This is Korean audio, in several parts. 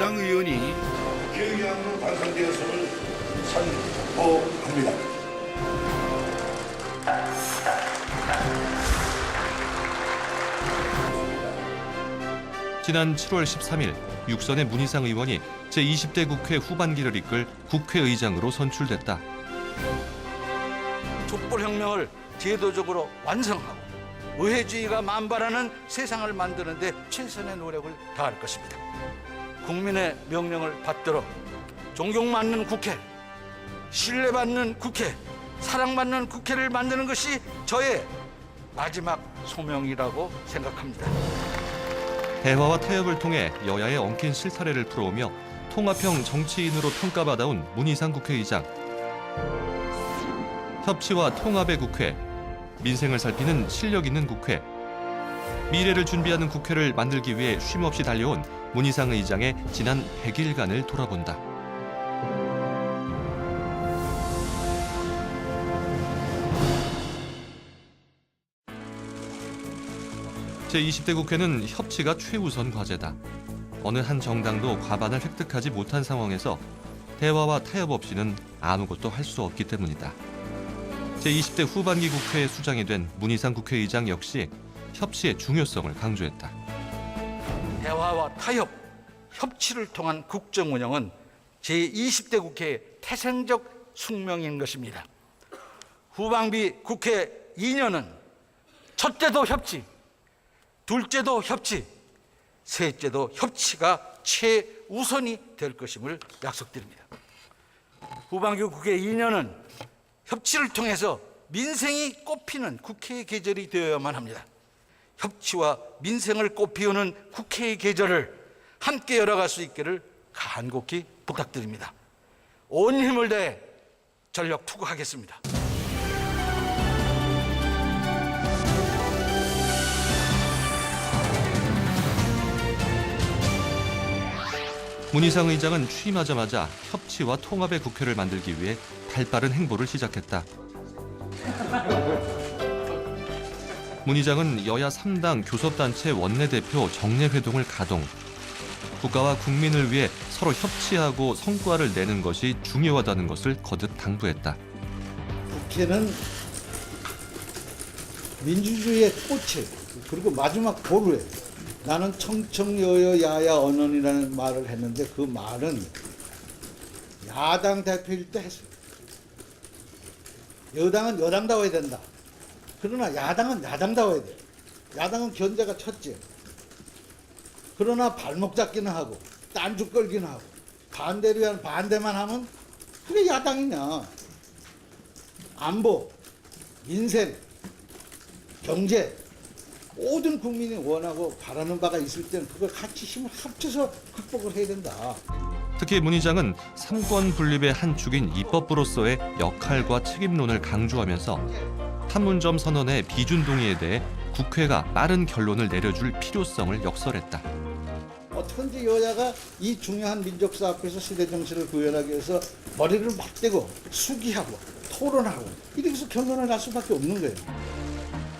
문희상 의원이 계획안으로 당선되었음을 선포합니다. 지난 7월 13일 육선의 문희상 의원이 제20대 국회 후반기를 이끌 국회의장으로 선출됐다. 촛불혁명을 제도적으로 완성하고 의회주의가 만발하는 세상을 만드는 데 최선의 노력을 다할 것입니다. 국민의 명령을 받들어 존경받는 국회, 신뢰받는 국회, 사랑받는 국회를 만드는 것이 저의 마지막 소명이라고 생각합니다. 대화와 타협을 통해 여야의 엉킨 실타래를 풀어오며 통합형 정치인으로 평가받아온 문희상 국회의장. 협치와 통합의 국회, 민생을 살피는 실력 있는 국회. 미래를 준비하는 국회를 만들기 위해 쉼없이 달려온 문희상 의장의 지난 100일간을 돌아본다. 제20대 국회는 협치가 최우선 과제다. 어느 한 정당도 과반을 획득하지 못한 상황에서 대화와 타협 없이는 아무것도 할 수 없기 때문이다. 제20대 후반기 국회의 수장이 된 문희상 국회의장 역시 협치의 중요성을 강조했다. 대화와 타협, 협치를 통한 국정 운영은 제20대 국회의 태생적 숙명인 것입니다. 후반기 국회 2년은 첫째도 협치, 둘째도 협치, 셋째도 협치가 최우선이 될 것임을 약속드립니다. 후반기 국회 2년은 협치를 통해서 민생이 꽃피는 국회의 계절이 되어야만 합니다. 협치와 민생을 꽃피우는 국회의 계절을 함께 열어갈 수 있기를 간곡히 부탁드립니다. 온 힘을 다해 전력 투구하겠습니다. 문희상 의장은 취임하자마자 협치와 통합의 국회를 만들기 위해 발빠른 행보를 시작했다. 문 의장은 여야 3당 교섭단체 원내대표 정례회동을 가동. 국가와 국민을 위해 서로 협치하고 성과를 내는 것이 중요하다는 것을 거듭 당부했다. 국회는 민주주의의 꽃이 그리고 마지막 보루에 나는 청청여여 언언이라는 말을 했는데 그 말은 야당 대표일 때 했어요. 여당은 여당다워야 된다. 그러나 야당은 야당다워야 돼요. 야당은 견제가 첫째. 그러나 발목 잡기는 하고 딴죽 걸기는 하고 반대를 위한 반대만 하면 그게 야당이냐. 안보, 민생, 경제 모든 국민이 원하고 바라는 바가 있을 때는 그걸 같이 힘을 합쳐서 극복을 해야 된다. 특히 문 의장은 삼권 분립의 한 축인 입법부로서의 역할과 책임론을 강조하면서 판문점 선언의 비준 동의에 대해 국회가 빠른 결론을 내려줄 필요성을 역설했다. 어떻게든지 여야가 이 중요한 민족사 앞에서 시대 정신을 구현하기 위해서 머리를 맞대고 수기하고 토론하고 이렇게 해서 결론을 날 수밖에 없는 거예요.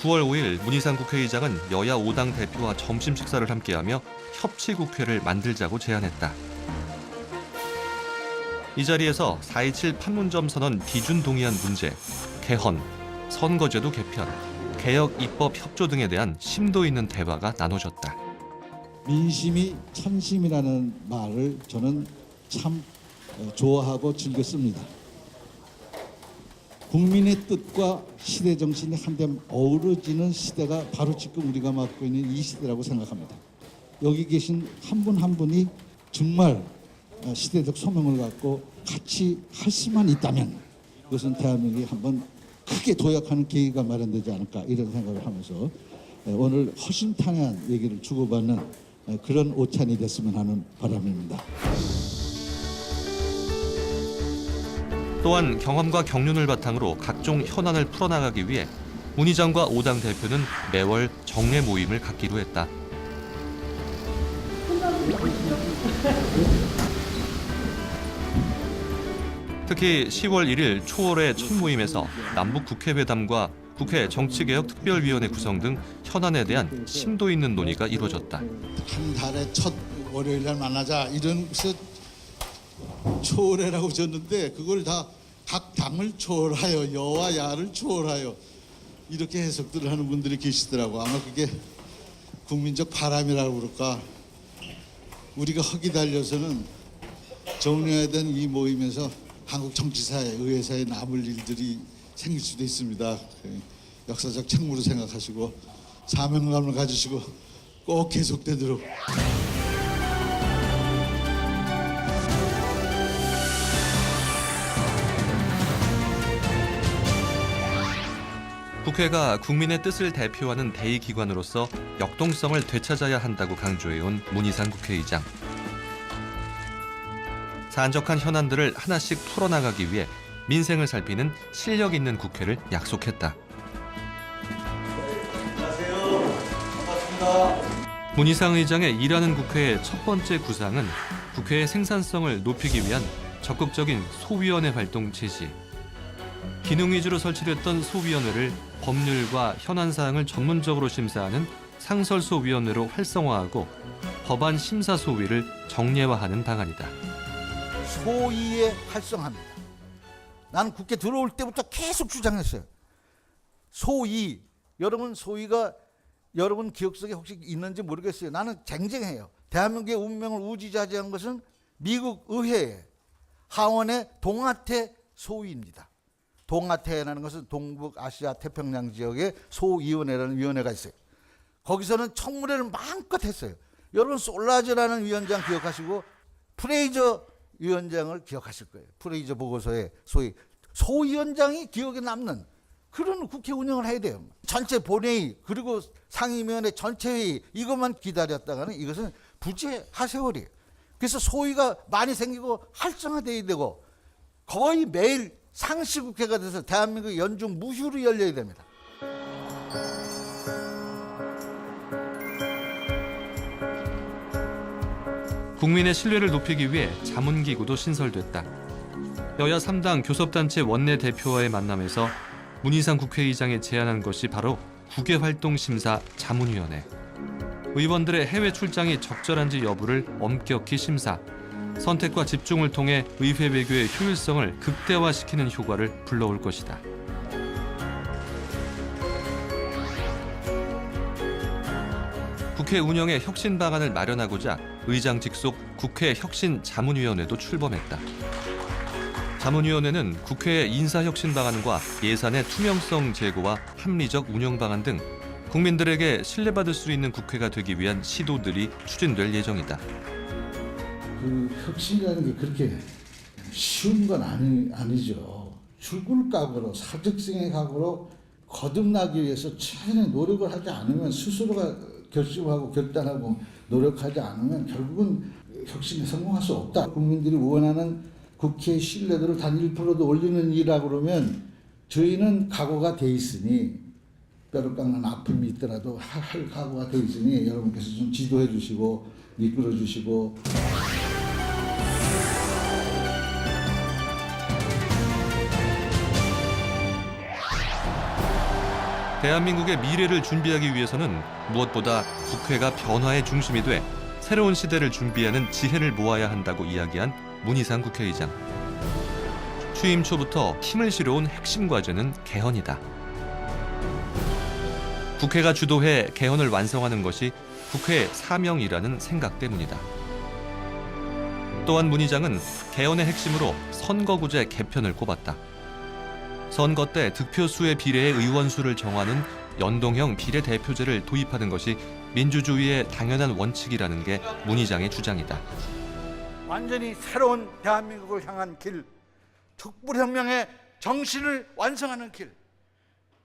9월 5일 문희상 국회의장은 여야 5당 대표와 점심 식사를 함께하며 협치국회를 만들자고 제안했다. 이 자리에서 4.27 판문점 선언 비준 동의안 문제, 개헌, 선거제도 개편, 개혁 입법 협조 등에 대한 심도 있는 대화가 나눠졌다. 민심이 천심이라는 말을 저는 참 좋아하고 즐겨 씁니다. 국민의 뜻과 시대 정신이 한데 어우러지는 시대가 바로 지금 우리가 맡고 있는 이 시대라고 생각합니다. 여기 계신 한 분 한 분이 정말 시대적 소명을 갖고 같이 할 수만 있다면 그것은 대한민국이 한번 크게 도약하는 계기가 마련되지 않을까 이런 생각을 하면서 오늘 허심탄회한 얘기를 주고받는 그런 오찬이 됐으면 하는 바람입니다. 또한 경험과 경륜을 바탕으로 각종 현안을 풀어나가기 위해 문 의장과 5당 대표는 매월 정례 모임을 갖기로 했다. 특히 10월 1일 초월의 첫 모임에서 남북 국회회담과 국회 정치개혁특별위원회 구성 등 현안에 대한 심도 있는 논의가 이루어졌다. 한 달에 첫 월요일 날 만나자 이런 것을 초월해라고 줬는데 그걸 다 각 당을 초월하여 여와 야를 초월하여 이렇게 해석들을 하는 분들이 계시더라고. 아마 그게 국민적 바람이라고 그럴까. 우리가 헉이 달려서는 정리해야 되는 이 모임에서 한국 정치사회, 의회사에 남을 일들이 생길 수도 있습니다. 역사적 책무로 생각하시고 사명감을 가지시고 꼭 계속되도록. 국회가 국민의 뜻을 대표하는 대의기관으로서 역동성을 되찾아야 한다고 강조해온 문희상 국회의장. 산적한 현안들을 하나씩 풀어나가기 위해 민생을 살피는 실력 있는 국회를 약속했다. 문희상 의장의 일하는 국회의 첫 번째 구상은 국회의 생산성을 높이기 위한 적극적인 소위원회 활동 제시. 기능 위주로 설치됐던 소위원회를 법률과 현안사항을 전문적으로 심사하는 상설소위원회로 활성화하고 법안 심사소위를 정례화하는 방안이다. 소위의 활성화입니다. 나는 국회 들어올 때부터 계속 주장했어요. 소위, 여러분 소위가 여러분 기억 속에 혹시 있는지 모르겠어요. 나는 쟁쟁해요. 대한민국의 운명을 우지좌지한 것은 미국 의회 하원의 동아태 소위입니다. 동아태라는 것은 동북아시아 태평양 지역의 소위원회라는 위원회가 있어요. 거기서는 청문회를 마음껏 했어요. 여러분 솔라즈라는 위원장 기억하시고 프레이저 위원장을 기억하실 거예요. 프레이저 보고서에 소위 소위원장이 기억에 남는 그런 국회 운영을 해야 돼요. 전체 본회의 그리고 상임위원회 전체 회의 이것만 기다렸다가는 이것은 부재 하세월이에요. 그래서 소위가 많이 생기고 활성화돼야 되고 거의 매일 상시국회가 돼서 대한민국 연중 무휴로 열려야 됩니다. 국민의 신뢰를 높이기 위해 자문기구도 신설됐다. 여야 3당 교섭단체 원내대표와의 만남에서 문희상 국회의장이 제안한 것이 바로 국외활동심사 자문위원회. 의원들의 해외 출장이 적절한지 여부를 엄격히 심사, 선택과 집중을 통해 의회 외교의 효율성을 극대화시키는 효과를 불러올 것이다. 국회 운영의 혁신 방안을 마련하고자 의장 직속 국회 혁신 자문위원회도 출범했다. 자문위원회는 국회의 인사혁신 방안과 예산의 투명성 제고와 합리적 운영 방안 등 국민들에게 신뢰받을 수 있는 국회가 되기 위한 시도들이 추진될 예정이다. 그 혁신이라는 게 그렇게 쉬운 건 아니죠. 죽을 각오로 사직생의 각오로 거듭나기 위해서 최선의 노력을 하지 않으면 스스로가 결심하고 결단하고 노력하지 않으면 결국은 혁신에 성공할 수 없다. 국민들이 원하는 국회의 신뢰도를 단 1%도 올리는 일이라고 그러면 저희는 각오가 돼 있으니 뼈를 깎는 아픔이 있더라도 할 각오가 돼 있으니 여러분께서 좀 지도해 주시고 이끌어 주시고 대한민국의 미래를 준비하기 위해서는 무엇보다 국회가 변화의 중심이 돼 새로운 시대를 준비하는 지혜를 모아야 한다고 이야기한 문희상 국회의장. 취임 초부터 힘을 실어온 핵심 과제는 개헌이다. 국회가 주도해 개헌을 완성하는 것이 국회의 사명이라는 생각 때문이다. 또한 문 의장은 개헌의 핵심으로 선거구제 개편을 꼽았다. 선거 때 득표수에 비례해 의원수를 정하는 연동형 비례대표제를 도입하는 것이 민주주의의 당연한 원칙이라는 게 문 의장의 주장이다. 완전히 새로운 대한민국을 향한 길, 촛불혁명의 정신을 완성하는 길,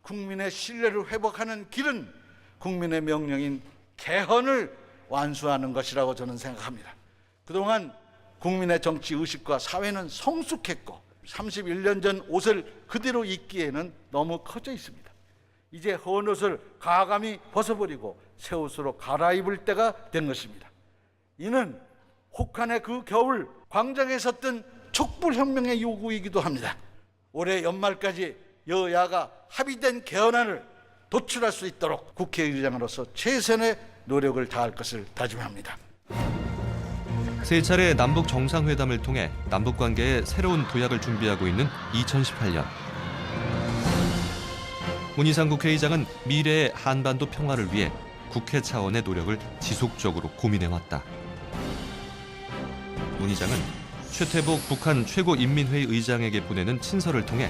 국민의 신뢰를 회복하는 길은 국민의 명령인 개헌을 완수하는 것이라고 저는 생각합니다. 그동안 국민의 정치 의식과 사회는 성숙했고 31년 전 옷을 그대로 입기에는 너무 커져 있습니다. 이제 헌 옷을 과감히 벗어버리고 새 옷으로 갈아입을 때가 된 것입니다. 이는 혹한의 그 겨울 광장에 섰던 촛불혁명의 요구이기도 합니다. 올해 연말까지 여야가 합의된 개헌안을 도출할 수 있도록 국회의장으로서 최선의 노력을 다할 것을 다짐합니다. 세 차례 남북 정상회담을 통해 남북 관계에 새로운 도약을 준비하고 있는 2018년. 문희상 국회의장은 미래의 한반도 평화를 위해 국회 차원의 노력을 지속적으로 고민해왔다. 문 의장은 최태복 북한 최고인민회의 의장에게 보내는 친서를 통해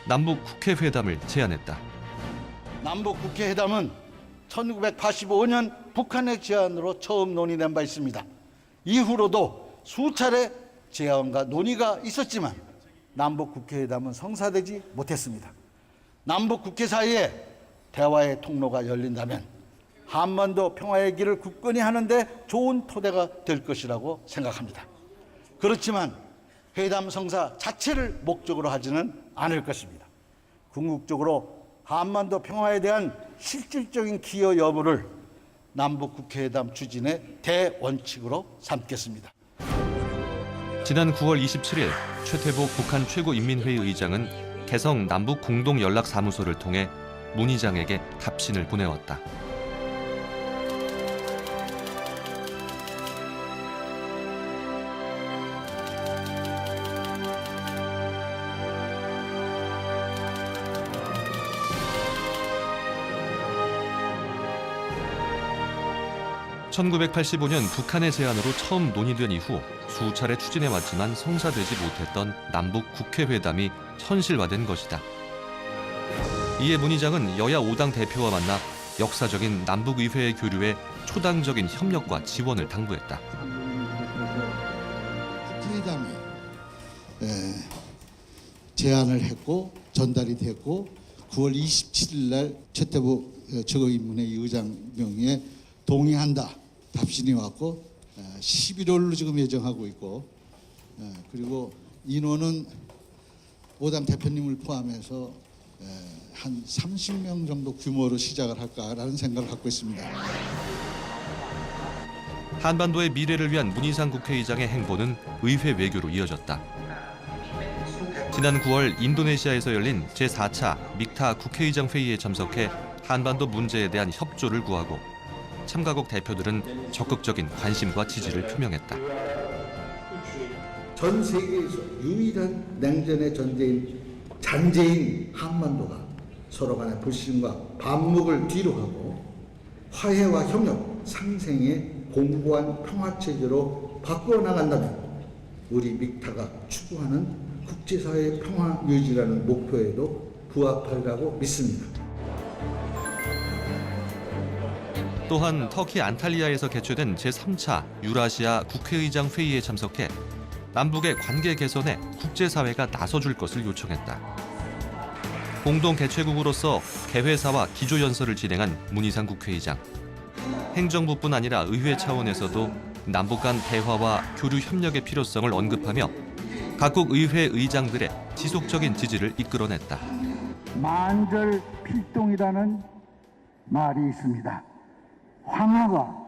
남북 국회회담을 제안했다. 남북 국회회담은 1985년 북한의 제안으로 처음 논의된 바 있습니다. 이후로도 수차례 제안과 논의가 있었지만 남북 국회회담은 성사되지 못했습니다. 남북 국회 사이에 대화의 통로가 열린다면 한반도 평화의 길을 굳건히 하는데 좋은 토대가 될 것이라고 생각합니다. 그렇지만 회담 성사 자체를 목적으로 하지는 않을 것입니다. 궁극적으로 한반도 평화에 대한 실질적인 기여 여부를 남북 국회회담 추진의 대원칙으로 삼겠습니다. 지난 9월 27일 최태복 북한 최고인민회의 의장은 개성 남북 공동연락사무소를 통해 문 의장에게 답신을 보내왔다. (1985년) 북한의 제안으로 처음 논의된 이후 수차례 추진해왔지만 성사되지 못했던 남북 국회회담이 현실화된 것이다. 이에 문 의장은 여야 5당 대표와 만나 역사적인 남북의회의 교류에 초당적인 협력과 지원을 당부했다. 국회의장이 제안을 했고 전달이 됐고 9월 27일 날 최태복 최고인민회의 의장 명의에 동의한다. 답신이 왔고 11월로 지금 예정하고 있고 그리고 인원은 5당 대표님을 포함해서 한 30명 정도 규모로 시작을 할까라는 생각을 갖고 있습니다. 한반도의 미래를 위한 문희상 국회의장의 행보는 의회 외교로 이어졌다. 지난 9월 인도네시아에서 열린 제4차 믹타 국회의장 회의에 참석해 한반도 문제에 대한 협조를 구하고 참가국 대표들은 적극적인 관심과 지지를 표명했다. 전 세계에서 유일한 냉전의 잔재인 한반도가 서로 간의 불신과 반목을 뒤로하고 화해와 협력, 상생의 공고한 평화체제로 바꿔나간다면 우리 믹타가 추구하는 국제사회의 평화 유지라는 목표에도 부합하리라고 믿습니다. 또한 터키 안탈리아에서 개최된 제3차 유라시아 국회의장 회의에 참석해 남북의 관계 개선에 국제사회가 나서줄 것을 요청했다. 공동 개최국으로서 개회사와 기조연설을 진행한 문희상 국회의장. 행정부뿐 아니라 의회 차원에서도 남북 간 대화와 교류 협력의 필요성을 언급하며 각국 의회 의장들의 지속적인 지지를 이끌어냈다. 만절필동이라는 말이 있습니다. 황하가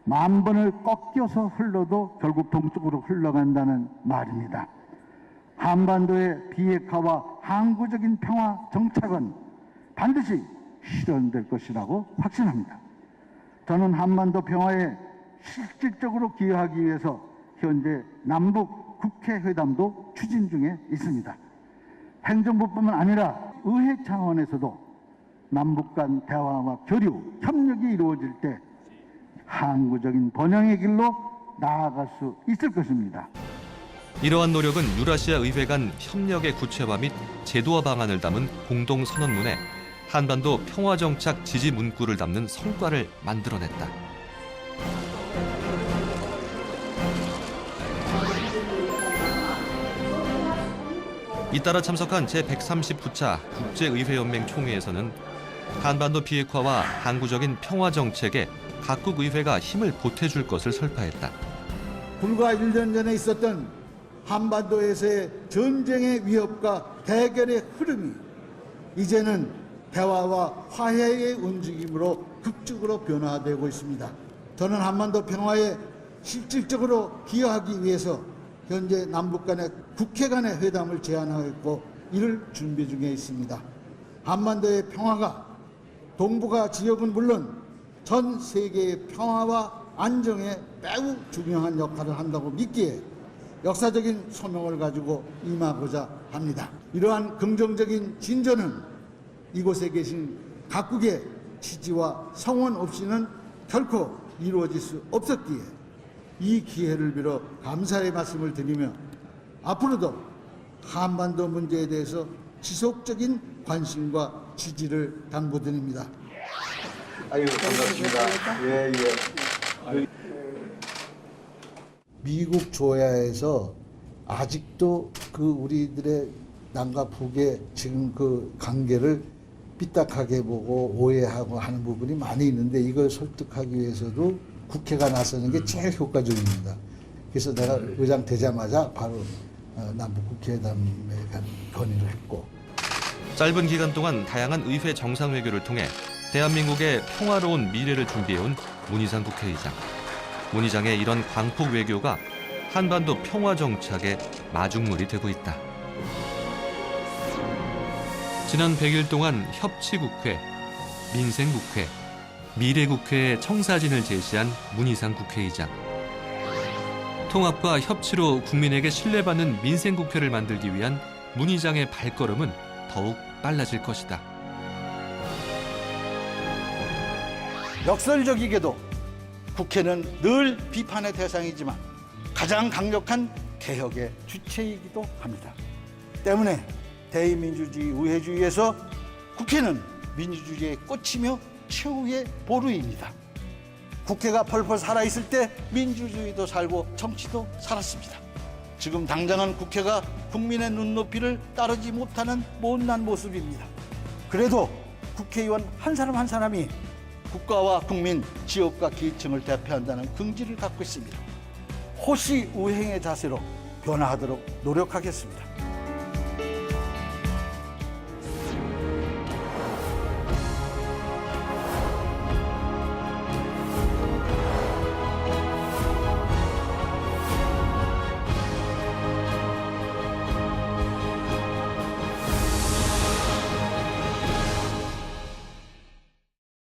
만 번을 꺾여서 흘러도 결국 동쪽으로 흘러간다는 말입니다. 한반도의 비핵화와 항구적인 평화 정착은 반드시 실현될 것이라고 확신합니다. 저는 한반도 평화에 실질적으로 기여하기 위해서 현재 남북 국회회담도 추진 중에 있습니다. 행정부뿐만 아니라 의회 차원에서도 남북 간 대화와 교류, 협력이 이루어질 때 항구적인 번영의 길로 나아갈 수 있을 것입니다. 이러한 노력은 유라시아 의회 간 협력의 구체화 및 제도화 방안을 담은 공동선언문에 한반도 평화정착 지지 문구를 담는 성과를 만들어냈다. 잇따라 참석한 제139차 국제의회연맹 총회에서는 한반도 비핵화와 항구적인 평화정책에 각국 의회가 힘을 보태줄 것을 설파했다. 불과 1년 전에 있었던 한반도에서의 전쟁의 위협과 대결의 흐름이 이제는 대화와 화해의 움직임으로 극적으로 변화되고 있습니다. 저는 한반도 평화에 실질적으로 기여하기 위해서 현재 남북 간의 국회 간의 회담을 제안하고 이를 준비 중에 있습니다. 한반도의 평화가 동북아 지역은 물론 전 세계의 평화와 안정에 매우 중요한 역할을 한다고 믿기에 역사적인 소명을 가지고 임하고자 합니다. 이러한 긍정적인 진전은 이곳에 계신 각국의 지지와 성원 없이는 결코 이루어질 수 없었기에 이 기회를 빌어 감사의 말씀을 드리며 앞으로도 한반도 문제에 대해서 지속적인 관심과 지지를 당부드립니다. 아유, 반갑습니다. 예, 예. 미국 조야에서 아직도 그 우리들의 남과 북의 지금 그 관계를 삐딱하게 보고 오해하고 하는 부분이 많이 있는데 이걸 설득하기 위해서도 국회가 나서는 게 제일 효과적입니다. 그래서 내가 의장 되자마자 바로 남북 국회의담에 건의를 했고 짧은 기간 동안 다양한 의회 정상회교를 통해 대한민국의 평화로운 미래를 준비해온 문희상 국회의장. 문 의장의 이런 광폭 외교가 한반도 평화 정착의 마중물이 되고 있다. 지난 100일 동안 협치국회, 민생국회, 미래국회의 청사진을 제시한 문희상 국회의장. 통합과 협치로 국민에게 신뢰받는 민생국회를 만들기 위한 문 의장의 발걸음은 더욱 빨라질 것이다. 역설적이게도 국회는 늘 비판의 대상이지만 가장 강력한 개혁의 주체이기도 합니다. 때문에 대의민주주의 우회주의에서 국회는 민주주의의 꽃이며 최후의 보루입니다. 국회가 펄펄 살아있을 때 민주주의도 살고 정치도 살았습니다. 지금 당장은 국회가 국민의 눈높이를 따르지 못하는 못난 모습입니다. 그래도 국회의원 한 사람 한 사람이 국가와 국민, 지역과 기층을 대표한다는 긍지를 갖고 있습니다. 호시 우행의 자세로 변화하도록 노력하겠습니다.